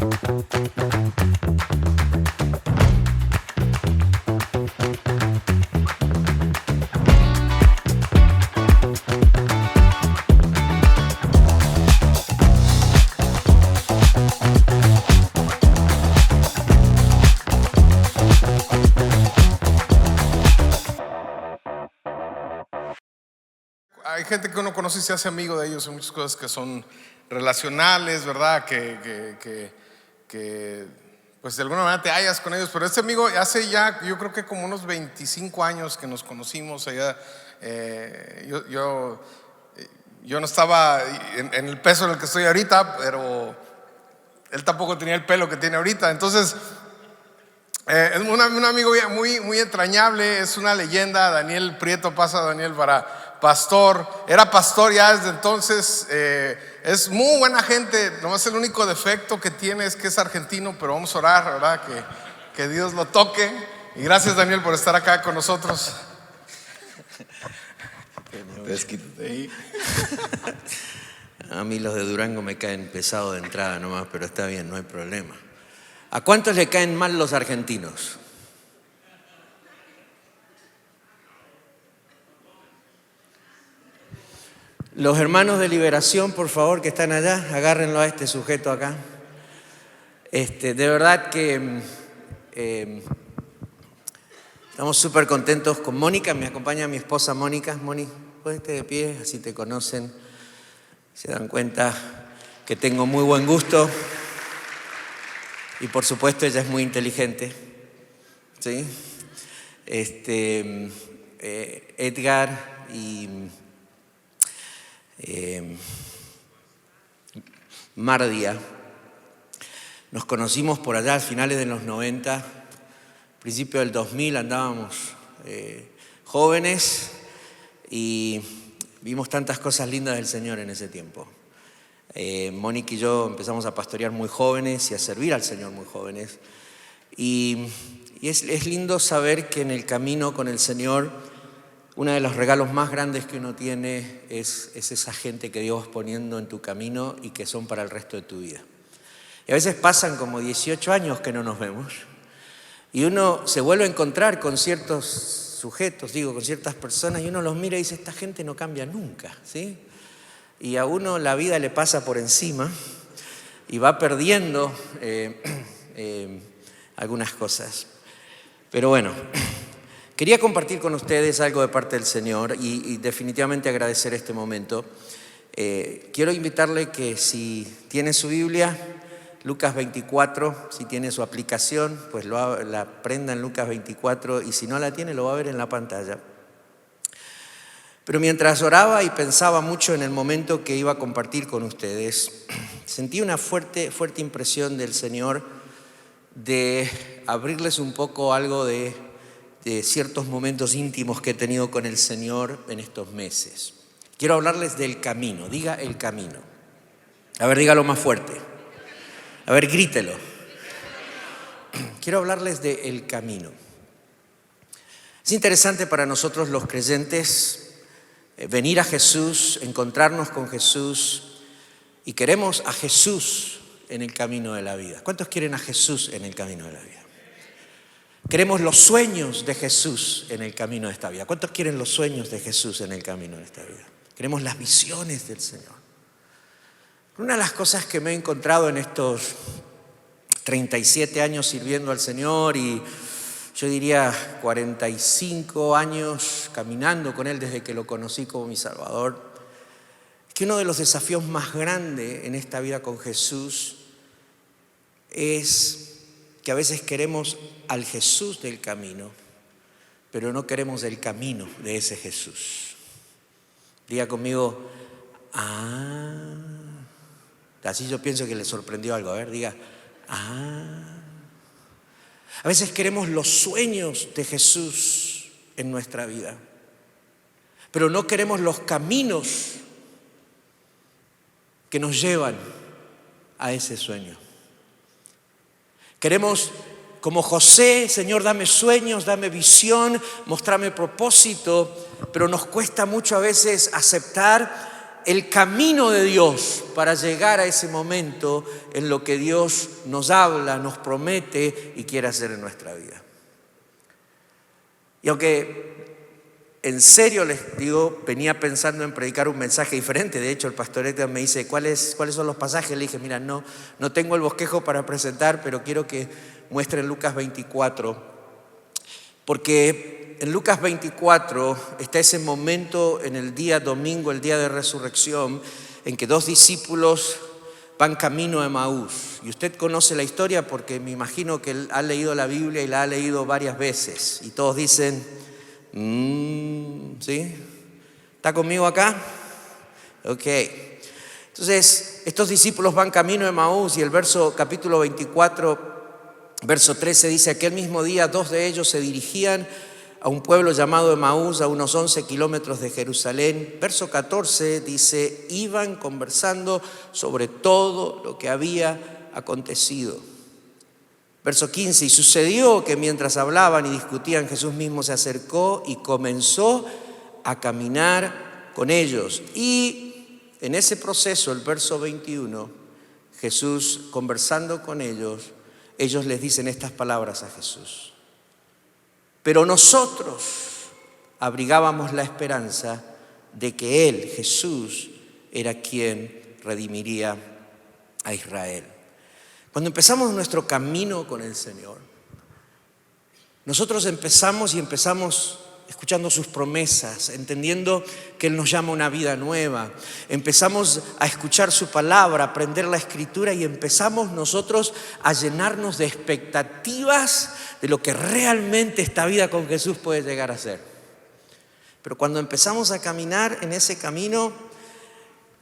Hay gente que uno conoce y se hace amigo de ellos. Hay muchas cosas que son relacionales, ¿verdad? Que pues de alguna manera te hallas con ellos. Pero este amigo hace ya, yo creo que como unos 25 años que nos conocimos allá. Yo no estaba en el peso en el que estoy ahorita, pero él tampoco tenía el pelo que tiene ahorita. Entonces, es un amigo muy, muy entrañable, es una leyenda. Daniel Prieto pasa a Daniel para pastor, era pastor ya desde entonces. Es muy buena gente, nomás el único defecto que tiene es que es argentino, pero vamos a orar, ¿verdad? Que Dios lo toque. Y gracias, Daniel, por estar acá con nosotros. A mí los de Durango me caen pesado de entrada nomás, pero está bien, no hay problema. ¿A cuántos le caen mal los argentinos? Los hermanos de Liberación, por favor, que están allá, agárrenlo a este sujeto acá. De verdad que estamos súper contentos con Mónica. Me acompaña mi esposa Mónica. Mónica, ponete de pie, así te conocen. Se dan cuenta que tengo muy buen gusto. Y por supuesto ella es muy inteligente. ¿Sí? Edgar y Mardia nos conocimos por allá a finales de los 90, principio del 2000, andábamos jóvenes y vimos tantas cosas lindas del Señor en ese tiempo. Mónica y yo empezamos a pastorear muy jóvenes y a servir al Señor muy jóvenes, y es lindo saber que en el camino con el Señor uno de los regalos más grandes que uno tiene es esa gente que Dios va poniendo en tu camino y que son para el resto de tu vida. Y a veces pasan como 18 años que no nos vemos y uno se vuelve a encontrar con ciertos sujetos, con ciertas personas, y uno los mira y dice, esta gente no cambia nunca, ¿sí? Y a uno la vida le pasa por encima y va perdiendo algunas cosas. Pero bueno, quería compartir con ustedes algo de parte del Señor y definitivamente agradecer este momento. Quiero invitarle que si tiene su Biblia, Lucas 24, si tiene su aplicación, pues la prenda en Lucas 24, y si no la tiene, lo va a ver en la pantalla. Pero mientras oraba y pensaba mucho en el momento que iba a compartir con ustedes, sentí una fuerte impresión del Señor de abrirles un poco algo de ciertos momentos íntimos que he tenido con el Señor en estos meses. Quiero hablarles del camino. Diga el camino. A ver, dígalo más fuerte. A ver, grítelo. Quiero hablarles del camino. Es interesante para nosotros los creyentes venir a Jesús, encontrarnos con Jesús, y queremos a Jesús en el camino de la vida. ¿Cuántos quieren a Jesús en el camino de la vida? Queremos los sueños de Jesús en el camino de esta vida. ¿Cuántos quieren los sueños de Jesús en el camino de esta vida? Queremos las visiones del Señor. Una de las cosas que me he encontrado en estos 37 años sirviendo al Señor, y yo diría 45 años caminando con Él desde que lo conocí como mi Salvador, es que uno de los desafíos más grandes en esta vida con Jesús es que a veces queremos al Jesús del camino, pero no queremos el camino de ese Jesús. Diga conmigo, así yo pienso que le sorprendió algo. A ver, diga, A veces queremos los sueños de Jesús en nuestra vida, pero no queremos los caminos que nos llevan a ese sueño. Queremos, como José, Señor, dame sueños, dame visión, mostrame propósito, pero nos cuesta mucho a veces aceptar el camino de Dios para llegar a ese momento en lo que Dios nos habla, nos promete y quiere hacer en nuestra vida. Y aunque en serio les digo, venía pensando en predicar un mensaje diferente. De hecho, el pastor Edgar me dice, ¿cuáles son los pasajes? Le dije, mira, no tengo el bosquejo para presentar, pero quiero que muestren Lucas 24. Porque en Lucas 24 está ese momento en el día domingo, el día de resurrección, en que 2 discípulos van camino a Emaús. Y usted conoce la historia porque me imagino que él ha leído la Biblia y la ha leído varias veces. Y todos dicen, ¿sí? ¿Está conmigo acá? Ok. Entonces, estos discípulos van camino a Emaús y el capítulo 24, verso 13 dice, aquel mismo día 2 de ellos se dirigían a un pueblo llamado Emaús, a unos 11 kilómetros de Jerusalén. Verso 14 dice, iban conversando sobre todo lo que había acontecido. Verso 15, y sucedió que mientras hablaban y discutían, Jesús mismo se acercó y comenzó a caminar con ellos. Y en ese proceso, el verso 21, Jesús conversando con ellos les dicen estas palabras a Jesús. Pero nosotros abrigábamos la esperanza de que Él, Jesús, era quien redimiría a Israel. Cuando empezamos nuestro camino con el Señor, nosotros empezamos escuchando sus promesas, entendiendo que Él nos llama a una vida nueva. Empezamos a escuchar su palabra, a aprender la Escritura y empezamos nosotros a llenarnos de expectativas de lo que realmente esta vida con Jesús puede llegar a ser. Pero cuando empezamos a caminar en ese camino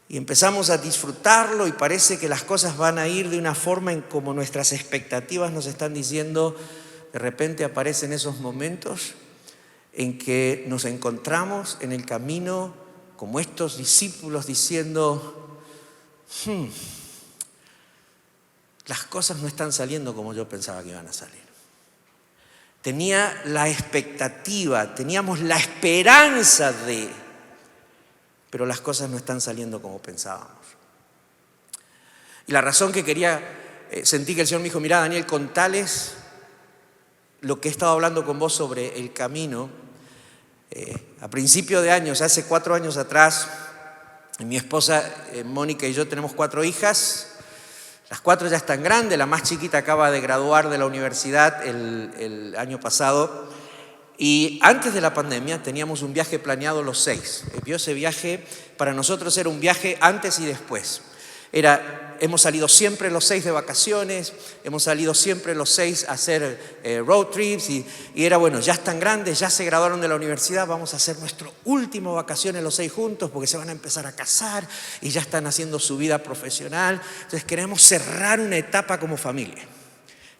y empezamos a disfrutarlo y parece que las cosas van a ir de una forma en como nuestras expectativas nos están diciendo, de repente aparecen esos momentos en que nos encontramos en el camino como estos discípulos diciendo, las cosas no están saliendo como yo pensaba que iban a salir. Tenía la expectativa, teníamos la esperanza pero las cosas no están saliendo como pensábamos. Y la razón que sentí que el Señor me dijo, mira Daniel, contales lo que he estado hablando con vos sobre el camino. A principio de años, hace 4 años atrás, mi esposa Mónica y yo tenemos 4 hijas. Las 4 ya están grandes, la más chiquita acaba de graduar de la universidad el año pasado. Y antes de la pandemia teníamos un viaje planeado los 6. Ese viaje para nosotros era un viaje antes y después. Hemos salido siempre los 6 de vacaciones, hemos salido siempre los 6 a hacer road trips y era bueno, ya están grandes, ya se graduaron de la universidad, vamos a hacer nuestro último vacaciones los 6 juntos porque se van a empezar a casar y ya están haciendo su vida profesional. Entonces queremos cerrar una etapa como familia.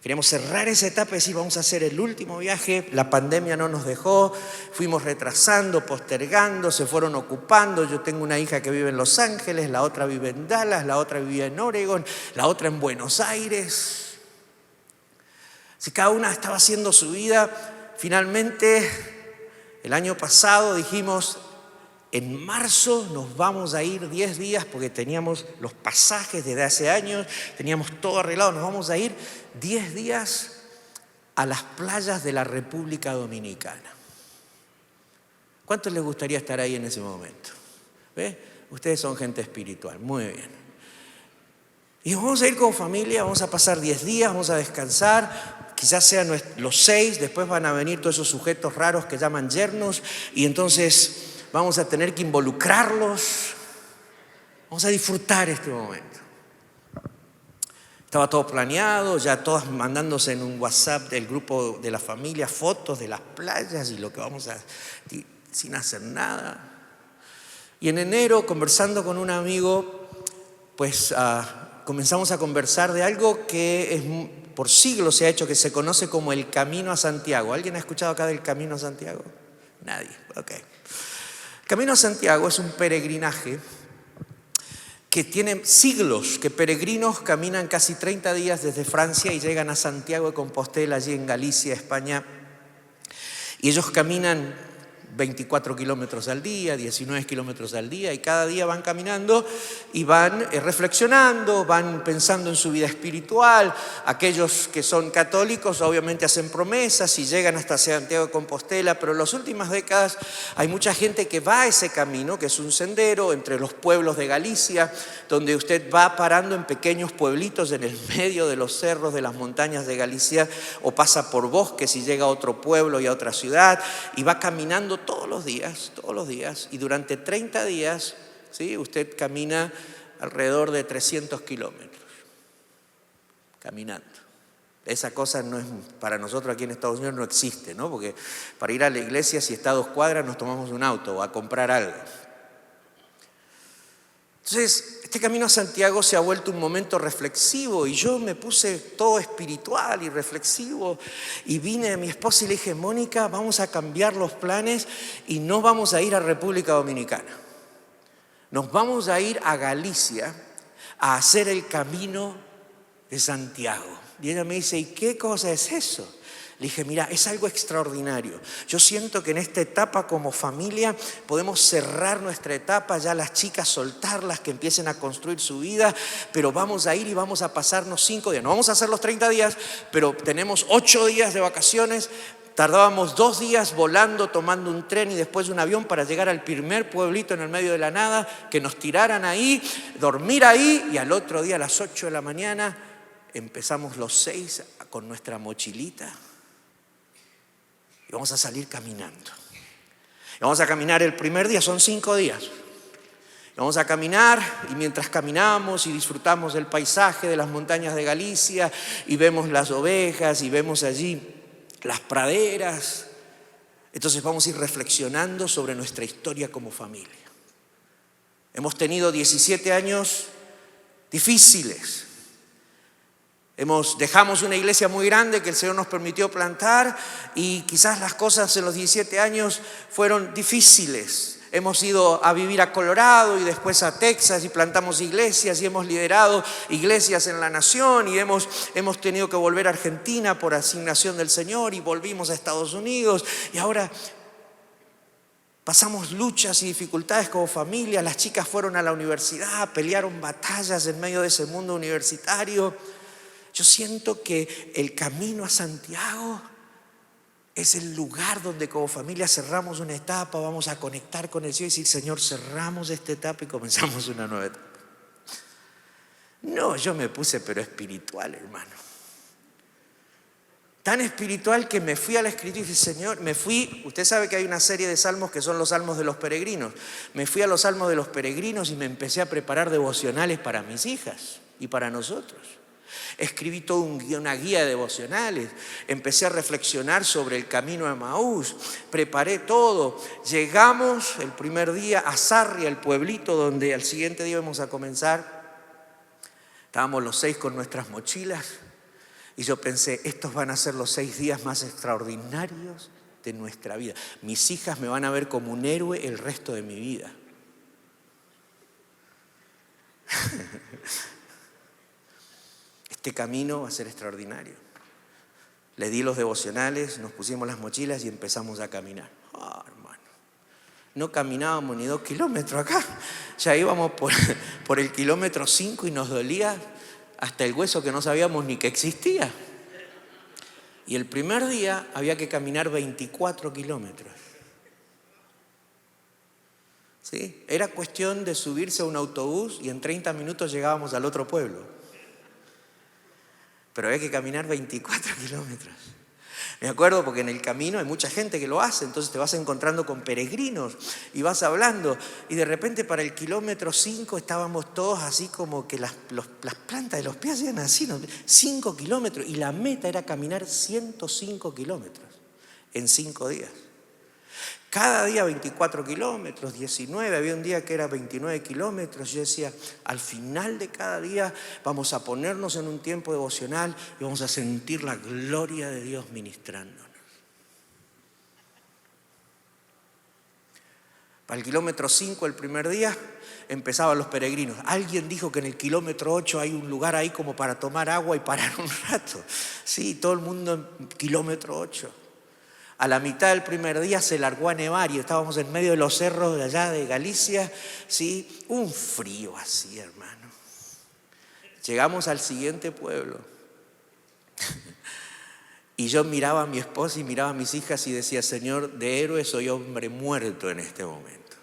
Queríamos cerrar esa etapa y decir, vamos a hacer el último viaje. La pandemia no nos dejó, fuimos retrasando, postergando, se fueron ocupando. Yo tengo una hija que vive en Los Ángeles, la otra vive en Dallas, la otra vivía en Oregon, la otra en Buenos Aires. Si cada una estaba haciendo su vida, finalmente el año pasado dijimos, en marzo nos vamos a ir 10 días porque teníamos los pasajes desde hace años, teníamos todo arreglado, nos vamos a ir 10 días a las playas de la República Dominicana. ¿Cuántos les gustaría estar ahí en ese momento? ¿Ve? Ustedes son gente espiritual, muy bien. Y vamos a ir con familia, vamos a pasar 10 días, vamos a descansar, quizás sean los 6, después van a venir todos esos sujetos raros que llaman yernos y entonces vamos a tener que involucrarlos, vamos a disfrutar este momento. Estaba todo planeado, ya todas mandándose en un WhatsApp del grupo de la familia fotos de las playas y lo que vamos a sin hacer nada. Y en enero, conversando con un amigo, pues comenzamos a conversar de algo que por siglos se ha hecho, que se conoce como el Camino a Santiago. ¿Alguien ha escuchado acá del Camino a Santiago? Nadie, ok. El Camino a Santiago es un peregrinaje que tiene siglos, que peregrinos caminan casi 30 días desde Francia y llegan a Santiago de Compostela, allí en Galicia, España. Y ellos caminan 24 kilómetros al día, 19 kilómetros al día, y cada día van caminando y van reflexionando, van pensando en su vida espiritual. Aquellos que son católicos obviamente hacen promesas y llegan hasta Santiago de Compostela, pero en las últimas décadas hay mucha gente que va a ese camino, que es un sendero entre los pueblos de Galicia, donde usted va parando en pequeños pueblitos en el medio de los cerros, de las montañas de Galicia, o pasa por bosques y llega a otro pueblo y a otra ciudad, y va caminando todos los días, y durante 30 días, ¿sí?, usted camina alrededor de 300 kilómetros, caminando. Esa cosa no es, para nosotros aquí en Estados Unidos no existe, ¿no? Porque para ir a la iglesia, si está a 2 cuadras, nos tomamos un auto o a comprar algo. Entonces, este camino a Santiago se ha vuelto un momento reflexivo y yo me puse todo espiritual y reflexivo y vine a mi esposa y le dije: Mónica, vamos a cambiar los planes y no vamos a ir a República Dominicana. Nos vamos a ir a Galicia a hacer el camino de Santiago. Y ella me dice: ¿y qué cosa es eso? Le dije: mira, es algo extraordinario. Yo siento que en esta etapa como familia podemos cerrar nuestra etapa, ya las chicas soltarlas, que empiecen a construir su vida, pero vamos a ir y vamos a pasarnos 5 días. No vamos a hacer los 30 días, pero tenemos 8 días de vacaciones. Tardábamos 2 días volando, tomando un tren y después un avión para llegar al primer pueblito en el medio de la nada, que nos tiraran ahí, dormir ahí, y al otro día a las 8 de la mañana empezamos los 6 con nuestra mochilita. Y vamos a salir caminando. Y vamos a caminar el primer día, son 5 días. Y vamos a caminar, y mientras caminamos y disfrutamos del paisaje de las montañas de Galicia, y vemos las ovejas, y vemos allí las praderas, entonces vamos a ir reflexionando sobre nuestra historia como familia. Hemos tenido 17 años difíciles. Dejamos una iglesia muy grande que el Señor nos permitió plantar y quizás las cosas en los 17 años fueron difíciles. Hemos ido a vivir a Colorado y después a Texas y plantamos iglesias y hemos liderado iglesias en la nación y hemos tenido que volver a Argentina por asignación del Señor y volvimos a Estados Unidos y ahora pasamos luchas y dificultades como familia. Las chicas fueron a la universidad, pelearon batallas en medio de ese mundo universitario. Yo siento que el camino a Santiago es el lugar donde como familia cerramos una etapa, vamos a conectar con el Señor y decir: Señor, cerramos esta etapa y comenzamos una nueva etapa. No, yo me puse pero espiritual, hermano. Tan espiritual que me fui a la Escritura y dije: Señor, usted sabe que hay una serie de salmos que son los salmos de los peregrinos. Me fui a los salmos de los peregrinos y me empecé a preparar devocionales para mis hijas y para nosotros. Escribí toda una guía de devocionales, empecé a reflexionar sobre el camino a Emaús, preparé todo. Llegamos el primer día a Sarria, el pueblito donde al siguiente día íbamos a comenzar. Estábamos los 6 con nuestras mochilas y yo pensé: estos van a ser los 6 días más extraordinarios de nuestra vida. Mis hijas me van a ver como un héroe el resto de mi vida. Este camino va a ser extraordinario. Les di los devocionales, nos pusimos las mochilas y empezamos a caminar. Hermano, no caminábamos ni 2 kilómetros acá. Ya íbamos por el kilómetro 5 y nos dolía hasta el hueso que no sabíamos ni que existía. Y el primer día había que caminar 24 kilómetros. ¿Sí? Era cuestión de subirse a un autobús y en 30 minutos llegábamos al otro pueblo. Pero había que caminar 24 kilómetros. Me acuerdo porque en el camino hay mucha gente que lo hace, entonces te vas encontrando con peregrinos y vas hablando. Y de repente para el kilómetro 5 estábamos todos así como que las plantas de los pies hacían así, ¿no? 5 kilómetros. Y la meta era caminar 105 kilómetros en 5 días. Cada día 24 kilómetros, 19, había un día que era 29 kilómetros. Yo decía: al final de cada día vamos a ponernos en un tiempo devocional y vamos a sentir la gloria de Dios ministrándonos. Para el kilómetro 5 el primer día empezaban los peregrinos. Alguien dijo que en el kilómetro 8 hay un lugar ahí como para tomar agua y parar un rato. Sí, todo el mundo en kilómetro 8. A la mitad del primer día se largó a nevar y estábamos en medio de los cerros de allá de Galicia, ¿sí? Un frío así, hermano. Llegamos al siguiente pueblo. Y yo miraba a mi esposa y miraba a mis hijas y decía, Señor, de héroe soy hombre muerto en este momento.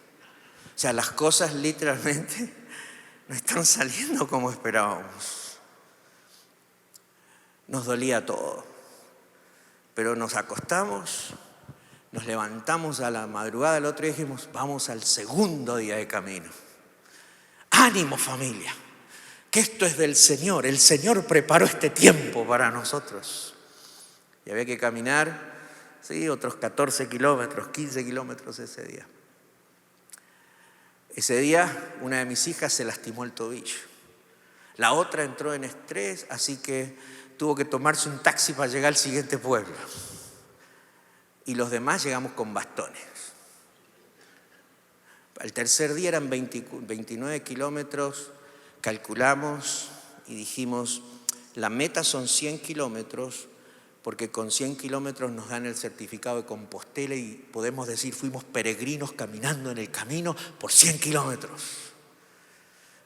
O sea, las cosas literalmente no están saliendo como esperábamos. Nos dolía todo. Pero nos acostamos, nos levantamos a la madrugada del otro día y dijimos, vamos al segundo día de camino. ¡Ánimo, familia! Que esto es del Señor. El Señor preparó este tiempo para nosotros. Y había que caminar, sí, otros 14 kilómetros, 15 kilómetros ese día. Ese día una de mis hijas se lastimó el tobillo. La otra entró en estrés, así que tuvo que tomarse un taxi para llegar al siguiente pueblo. Y los demás llegamos con bastones. El tercer día eran 29 kilómetros, calculamos y dijimos, la meta son 100 kilómetros, porque con 100 kilómetros nos dan el certificado de Compostela y podemos decir, fuimos peregrinos caminando en el camino por 100 kilómetros.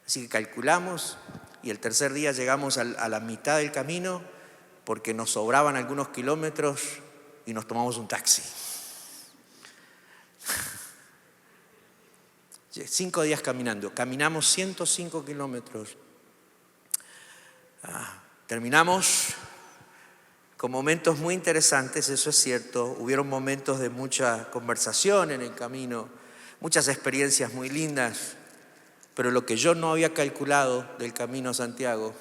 Así que calculamos y el tercer día llegamos a la mitad del camino porque nos sobraban algunos kilómetros y nos tomamos un taxi. 5 días caminando, caminamos 105 kilómetros. Terminamos con momentos muy interesantes, eso es cierto. Hubieron momentos de mucha conversación en el camino, muchas experiencias muy lindas. Pero lo que yo no había calculado del camino a Santiago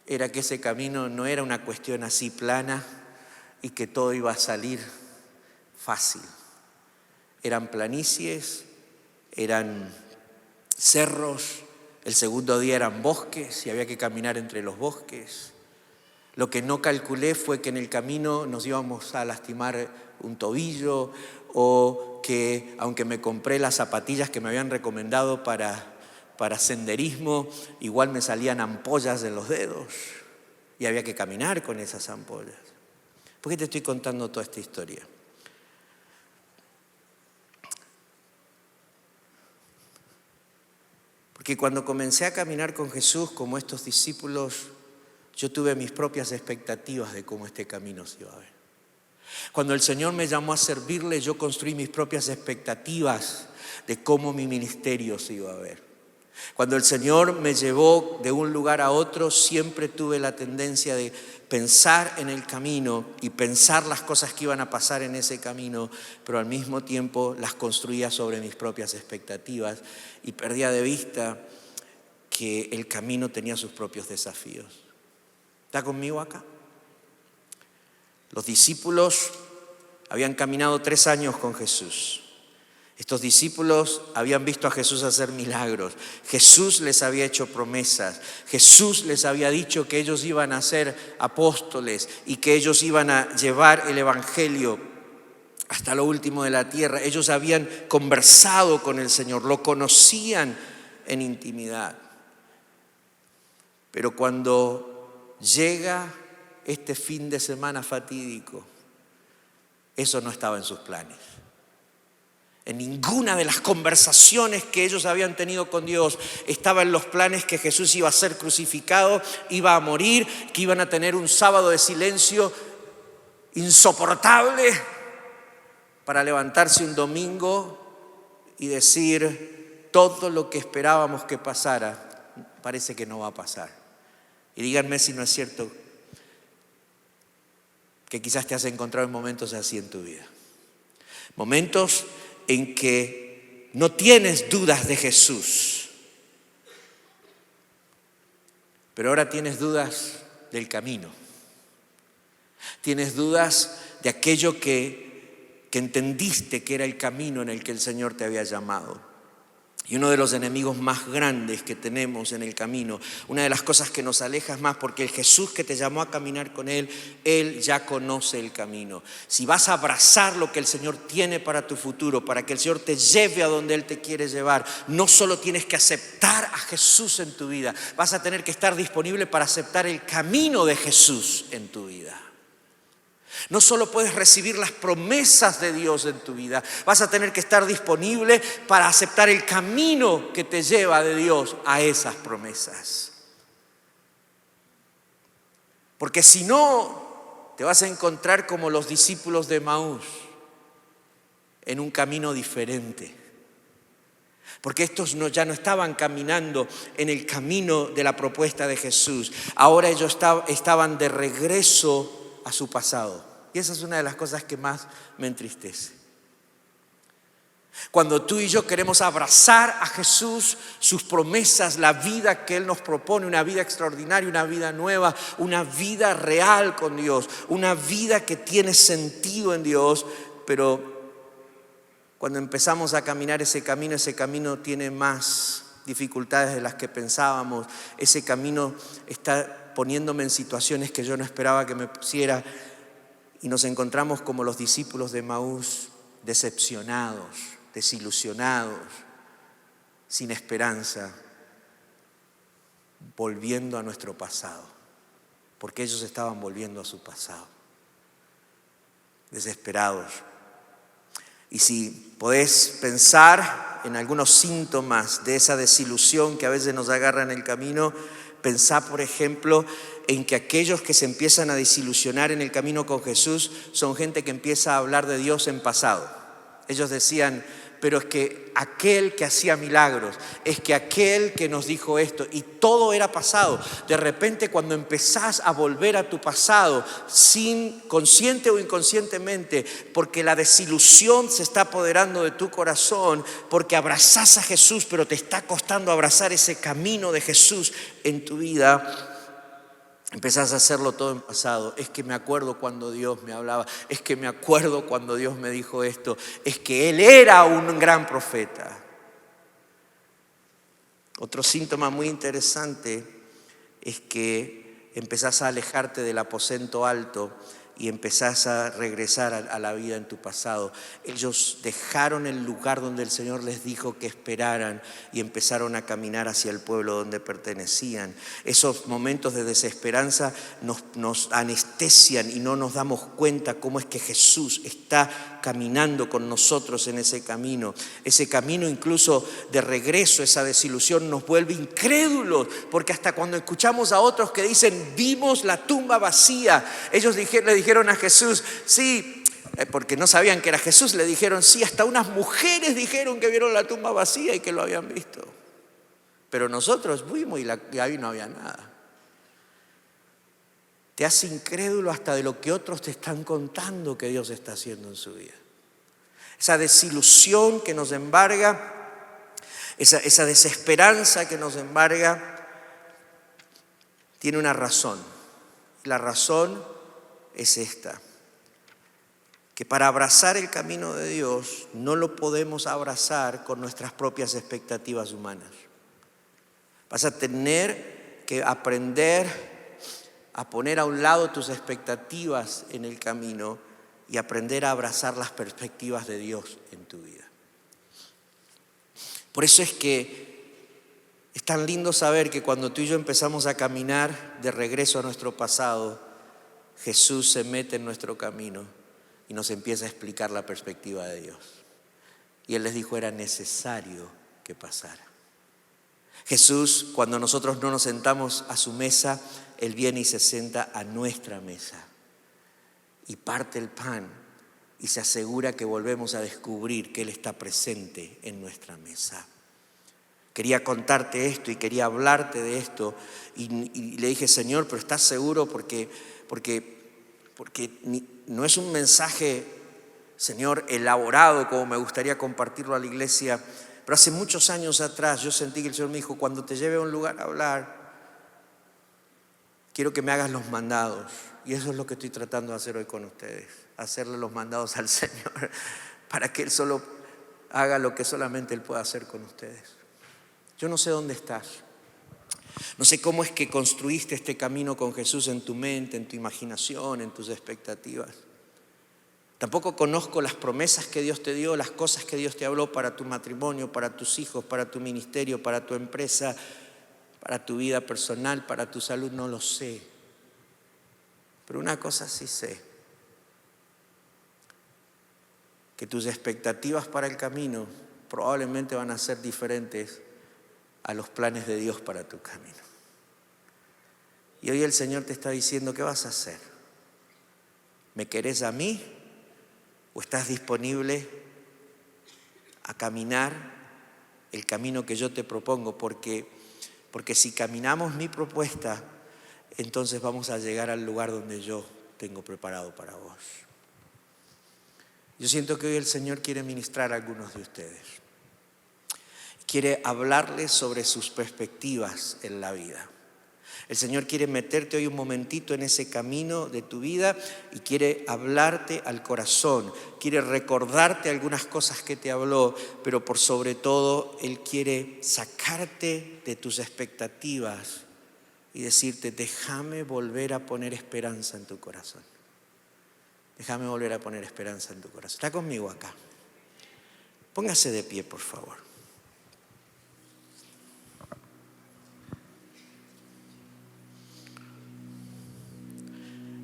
era que ese camino no era una cuestión así plana y que todo iba a salir fácil. Eran planicies, eran cerros, el segundo día eran bosques y había que caminar entre los bosques. Lo que no calculé fue que en el camino nos íbamos a lastimar un tobillo o que, aunque me compré las zapatillas que me habían recomendado para senderismo, igual me salían ampollas en los dedos y había que caminar con esas ampollas. ¿Por qué te estoy contando toda esta historia? Porque cuando comencé a caminar con Jesús como estos discípulos, yo tuve mis propias expectativas de cómo este camino se iba a ver. Cuando el Señor me llamó a servirle, yo construí mis propias expectativas de cómo mi ministerio se iba a ver. Cuando el Señor me llevó de un lugar a otro, siempre tuve la tendencia de pensar en el camino y pensar las cosas que iban a pasar en ese camino, pero al mismo tiempo las construía sobre mis propias expectativas y perdía de vista que el camino tenía sus propios desafíos. ¿Está conmigo acá? Los discípulos habían caminado 3 años con Jesús. Estos discípulos habían visto a Jesús hacer milagros. Jesús les había hecho promesas. Jesús les había dicho que ellos iban a ser apóstoles y que ellos iban a llevar el evangelio hasta lo último de la tierra. Ellos habían conversado con el Señor, lo conocían en intimidad. Pero cuando llega este fin de semana fatídico, eso no estaba en sus planes. En ninguna de las conversaciones que ellos habían tenido con Dios estaba en los planes que Jesús iba a ser crucificado, iba a morir, que iban a tener un sábado de silencio insoportable para levantarse un domingo y decir todo lo que esperábamos que pasara, parece que no va a pasar. Y díganme si no es cierto que quizás te has encontrado en momentos así en tu vida. Momentos en que no tienes dudas de Jesús, pero ahora tienes dudas del camino. Tienes dudas de aquello que entendiste que era el camino en el que el Señor te había llamado. Y uno de los enemigos más grandes que tenemos en el camino, una de las cosas que nos aleja más, porque el Jesús que te llamó a caminar con Él ya conoce el camino. Si vas a abrazar lo que el Señor tiene para tu futuro, para que el Señor te lleve a donde Él te quiere llevar, no solo tienes que aceptar a Jesús en tu vida, vas a tener que estar disponible para aceptar el camino de Jesús en tu vida. No solo puedes recibir las promesas de Dios en tu vida, vas a tener que estar disponible para aceptar el camino que te lleva de Dios a esas promesas. Porque si no, te vas a encontrar como los discípulos de Emaús, en un camino diferente. Porque estos ya no estaban caminando en el camino de la propuesta de Jesús. Ahora ellos estaban de regreso a su pasado. Y esa es una de las cosas que más me entristece. Cuando tú y yo queremos abrazar a Jesús, sus promesas, la vida que Él nos propone, una vida extraordinaria, una vida nueva, una vida real con Dios, una vida que tiene sentido en Dios, pero cuando empezamos a caminar ese camino tiene más dificultades de las que pensábamos. Ese camino está poniéndome en situaciones que yo no esperaba que me pusiera. Y nos encontramos como los discípulos de Emaús, decepcionados, desilusionados, sin esperanza, volviendo a nuestro pasado. Porque ellos estaban volviendo a su pasado, desesperados. Y si podés pensar en algunos síntomas de esa desilusión que a veces nos agarra en el camino, pensá, por ejemplo, en que aquellos que se empiezan a desilusionar en el camino con Jesús son gente que empieza a hablar de Dios en pasado. Ellos decían, pero es que aquel que hacía milagros, es que aquel que nos dijo esto, y todo era pasado. De repente, cuando empezás a volver a tu pasado, sin consciente o inconscientemente, porque la desilusión se está apoderando de tu corazón, porque abrazás a Jesús, pero te está costando abrazar ese camino de Jesús en tu vida, empezás a hacerlo todo en pasado. Es que me acuerdo cuando Dios me hablaba, es que me acuerdo cuando Dios me dijo esto, es que Él era un gran profeta. Otro síntoma muy interesante es que empezás a alejarte del aposento alto y empezás a regresar a la vida en tu pasado. Ellos dejaron el lugar donde el Señor les dijo que esperaran y empezaron a caminar hacia el pueblo donde pertenecían. Esos momentos de desesperanza nos anestesian y no nos damos cuenta cómo es que Jesús está caminando con nosotros en ese camino. Ese camino incluso de regreso, esa desilusión nos vuelve incrédulos, porque hasta cuando escuchamos a otros que dicen, vimos la tumba vacía, ellos le dijeron a Jesús, sí, porque no sabían que era Jesús, le dijeron, sí, hasta unas mujeres dijeron que vieron la tumba vacía y que lo habían visto. Pero nosotros fuimos y ahí no había nada. Te hace incrédulo hasta de lo que otros te están contando que Dios está haciendo en su vida. Esa desilusión que nos embarga, esa desesperanza que nos embarga, tiene una razón. La razón es esta: que para abrazar el camino de Dios no lo podemos abrazar con nuestras propias expectativas humanas. Vas a tener que aprender a poner a un lado tus expectativas en el camino y aprender a abrazar las perspectivas de Dios en tu vida. Por eso es que es tan lindo saber que cuando tú y yo empezamos a caminar de regreso a nuestro pasado, Jesús se mete en nuestro camino y nos empieza a explicar la perspectiva de Dios. Y Él les dijo, era necesario que pasara. Jesús, cuando nosotros no nos sentamos a su mesa, Él viene y se sienta a nuestra mesa y parte el pan y se asegura que volvemos a descubrir que Él está presente en nuestra mesa. Quería contarte esto y quería hablarte de esto y le dije, Señor, pero ¿estás seguro? Porque no es un mensaje, Señor, elaborado como me gustaría compartirlo a la iglesia. Pero hace muchos años atrás yo sentí que el Señor me dijo, cuando te lleve a un lugar a hablar, quiero que me hagas los mandados. Y eso es lo que estoy tratando de hacer hoy con ustedes, hacerle los mandados al Señor para que Él solo haga lo que solamente Él puede hacer con ustedes. Yo no sé dónde estás. No sé cómo es que construiste este camino con Jesús en tu mente, en tu imaginación, en tus expectativas. Tampoco conozco las promesas que Dios te dio, las cosas que Dios te habló para tu matrimonio, para tus hijos, para tu ministerio, para tu empresa, para tu vida personal, para tu salud, no lo sé. Pero una cosa sí sé, que tus expectativas para el camino probablemente van a ser diferentes a los planes de Dios para tu camino. Y hoy el Señor te está diciendo, ¿qué vas a hacer? ¿Me querés a mí o estás disponible a caminar el camino que yo te propongo? Porque si caminamos mi propuesta, entonces vamos a llegar al lugar donde yo tengo preparado para vos. Yo siento que hoy el Señor quiere ministrar a algunos de ustedes. Quiere hablarles sobre sus perspectivas en la vida. El Señor quiere meterte hoy un momentito en ese camino de tu vida y quiere hablarte al corazón. Quiere recordarte algunas cosas que te habló, pero por sobre todo Él quiere sacarte de tus expectativas y decirte, déjame volver a poner esperanza en tu corazón. Déjame volver a poner esperanza en tu corazón. Está conmigo acá. Póngase de pie, por favor.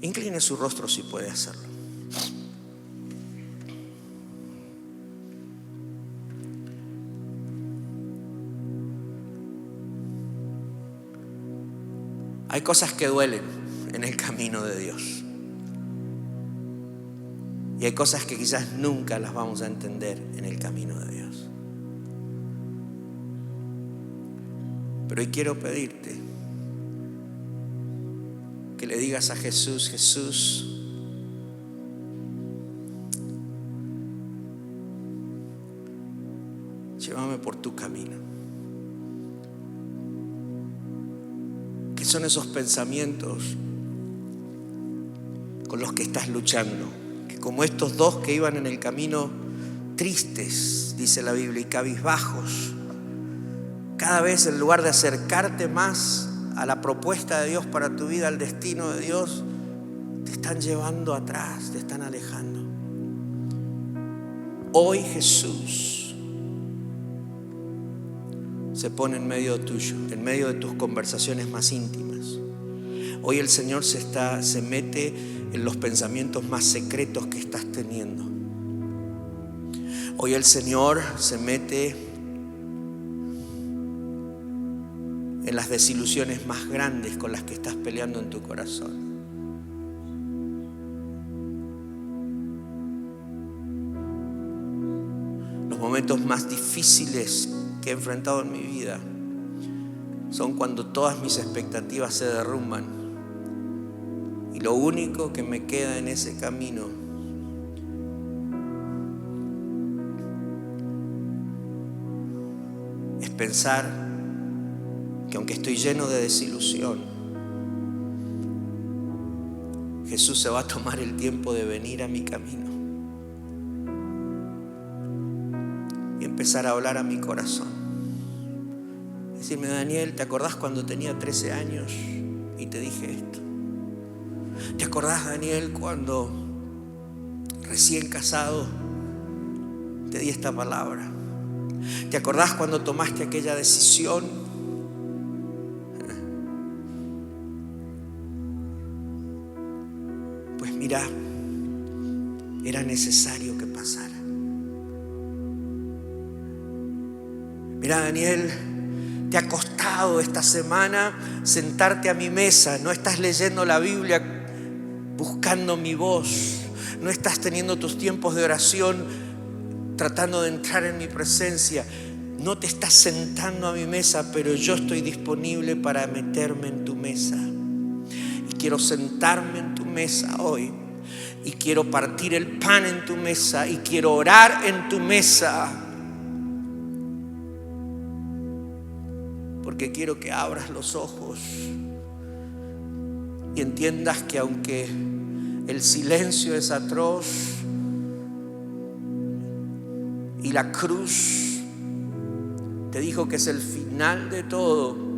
Incline su rostro si puede hacerlo. Hay cosas que duelen en el camino de Dios. Y hay cosas que quizás nunca las vamos a entender en el camino de Dios. Pero hoy quiero pedirte que le digas a Jesús, Jesús, llévame por tu camino. ¿Qué son esos pensamientos con los que estás luchando? Que como estos dos que iban en el camino tristes, dice la Biblia, y cabizbajos, cada vez en lugar de acercarte más a la propuesta de Dios para tu vida, al destino de Dios, te están llevando atrás, te están alejando. Hoy Jesús se pone en medio tuyo, en medio de tus conversaciones más íntimas. Hoy el Señor se mete en los pensamientos más secretos que estás teniendo. Hoy el Señor se mete en las desilusiones más grandes con las que estás peleando en tu corazón. Los momentos más difíciles que he enfrentado en mi vida son cuando todas mis expectativas se derrumban y lo único que me queda en ese camino es pensar que aunque estoy lleno de desilusión, Jesús se va a tomar el tiempo de venir a mi camino y empezar a hablar a mi corazón. Decirme, Daniel, ¿te acordás cuando tenía 13 años y te dije esto? ¿Te acordás, Daniel, cuando recién casado te di esta palabra? ¿Te acordás cuando tomaste aquella decisión? Mira, era necesario que pasara. Mira, Daniel, te ha costado esta semana sentarte a mi mesa. No estás leyendo la Biblia buscando mi voz. No estás teniendo tus tiempos de oración tratando de entrar en mi presencia. No te estás sentando a mi mesa, pero yo estoy disponible para meterme en tu mesa. Quiero sentarme en tu mesa hoy y quiero partir el pan en tu mesa y quiero orar en tu mesa, porque quiero que abras los ojos y entiendas que aunque el silencio es atroz y la cruz te dijo que es el final de todo,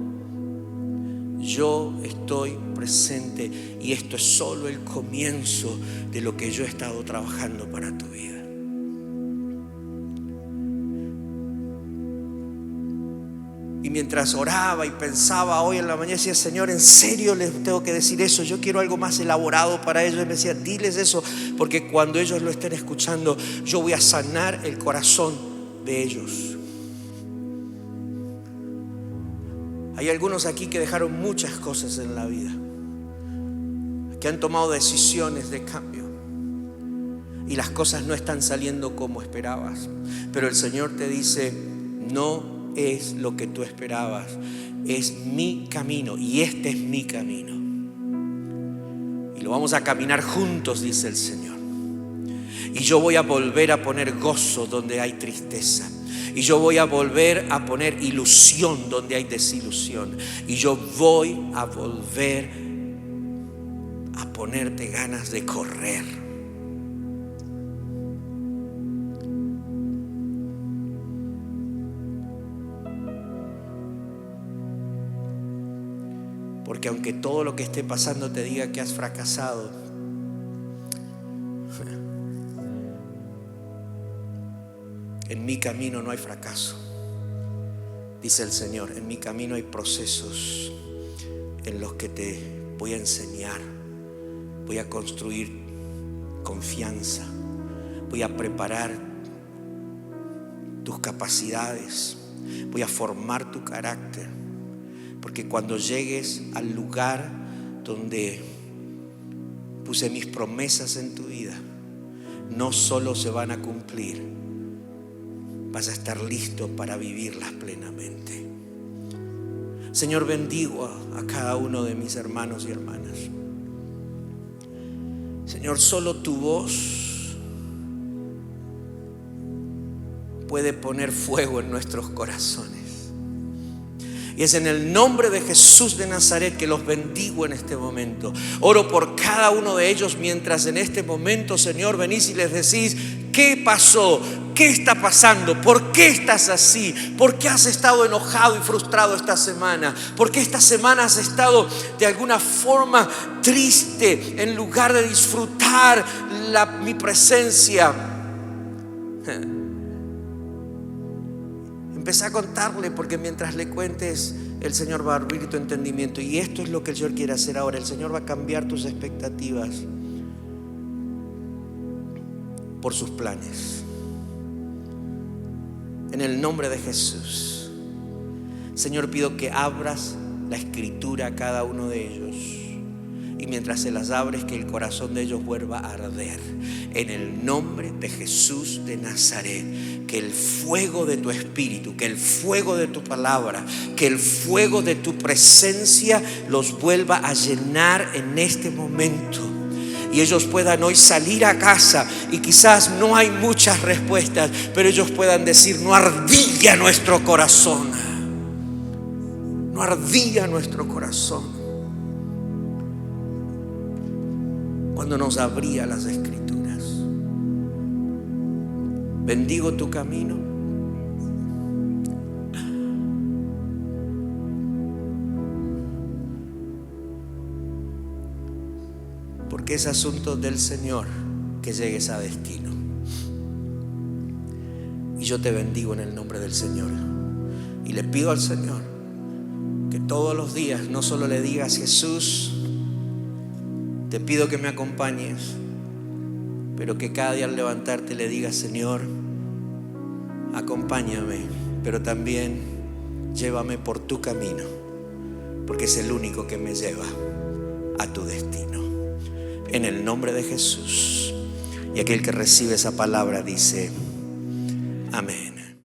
yo estoy presente y esto es solo el comienzo de lo que yo he estado trabajando para tu vida. Y mientras oraba y pensaba hoy en la mañana, decía, Señor, ¿en serio les tengo que decir eso? Yo quiero algo más elaborado para ellos. Y me decía, diles eso, porque cuando ellos lo estén escuchando, yo voy a sanar el corazón de ellos. Hay algunos aquí que dejaron muchas cosas en la vida, que han tomado decisiones de cambio y las cosas no están saliendo como esperabas. Pero el Señor te dice, no es lo que tú esperabas, es mi camino y este es mi camino. Y lo vamos a caminar juntos, dice el Señor. Y yo voy a volver a poner gozo donde hay tristeza. Y yo voy a volver a poner ilusión donde hay desilusión. Y yo voy a volver a ponerte ganas de correr. Porque aunque todo lo que esté pasando te diga que has fracasado, en mi camino no hay fracaso, dice el Señor. En mi camino hay procesos en los que te voy a enseñar, voy a construir confianza, voy a preparar tus capacidades, voy a formar tu carácter. Porque cuando llegues al lugar donde puse mis promesas en tu vida, no solo se van a cumplir, vas a estar listo para vivirlas plenamente. Señor, bendigo a cada uno de mis hermanos y hermanas. Señor, solo tu voz puede poner fuego en nuestros corazones. Y es en el nombre de Jesús de Nazaret que los bendigo en este momento. Oro por cada uno de ellos mientras en este momento, Señor, venís y les decís, ¿qué pasó? ¿Qué está pasando? ¿Por qué estás así? ¿Por qué has estado enojado y frustrado esta semana? ¿Por qué esta semana has estado de alguna forma triste en lugar de disfrutar mi presencia? Empecé a contarle, porque mientras le cuentes, el Señor va a abrir tu entendimiento. Y esto es lo que el Señor quiere hacer ahora. El Señor va a cambiar tus expectativas por sus planes. En el nombre de Jesús, Señor, pido que abras la escritura a cada uno de ellos. Y mientras se las abres, que el corazón de ellos vuelva a arder. En el nombre de Jesús de Nazaret, que el fuego de tu espíritu, que el fuego de tu palabra, que el fuego de tu presencia los vuelva a llenar en este momento. Y ellos puedan hoy salir a casa y quizás no hay muchas respuestas, pero ellos puedan decir, no ardía nuestro corazón. No ardía nuestro corazón cuando nos abría las escrituras. Bendigo tu camino. Porque es asunto del Señor que llegues a destino. Y yo te bendigo en el nombre del Señor. Y le pido al Señor que todos los días no solo le digas, Jesús, te pido que me acompañes, pero que cada día al levantarte le digas, Señor, acompáñame, pero también llévame por tu camino, porque es el único que me lleva a tu destino. En el nombre de Jesús. Y aquel que recibe esa palabra dice, amén.